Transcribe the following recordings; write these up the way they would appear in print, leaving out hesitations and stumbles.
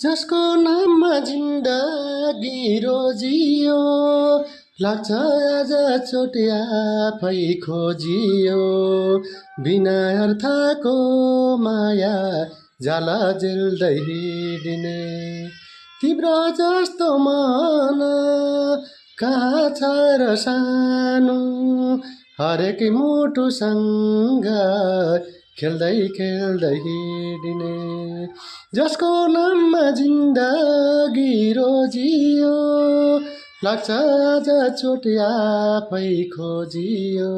जसको नाममा जिन्दगी रोजियो लाग्छ आज चोट आफै खोजियो बिना अर्थको माया जाला जेल्दै हिँड्ने तिम्रो जस्तो मन कहाँ छ र सानो हरेक मुटुसँग खेल्दै खेल्दै हिँड्ने जसको नाममा जिन्दगी रोजियो लाग्छ आज चोट आफै खोजियो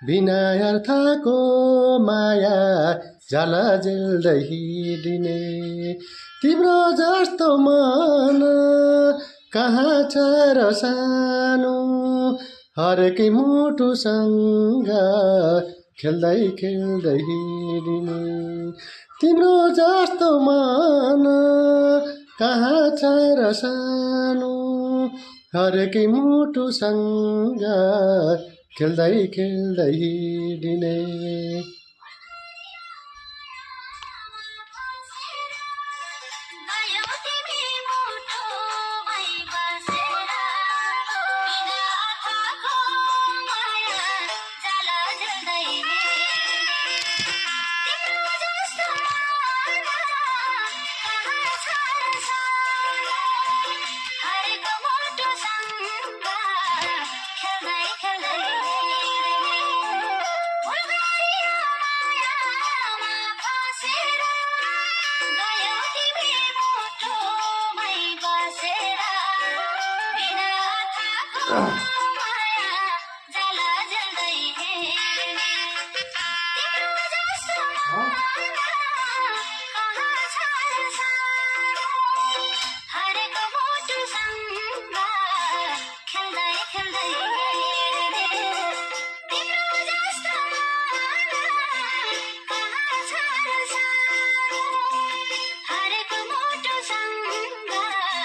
बिना अर्थको माया जाला जेल्दै हिँड्ने तिम्रो जस्तो मन कहाँ छ र सानो हरेकै मुटुसँग खेल्दै खेल्दै हिँड्ने तिम्रो जस्तो मन कहाँ छ र सानो हरेकै मुटुसँग खेल्दै खेल्दै हिँड्ने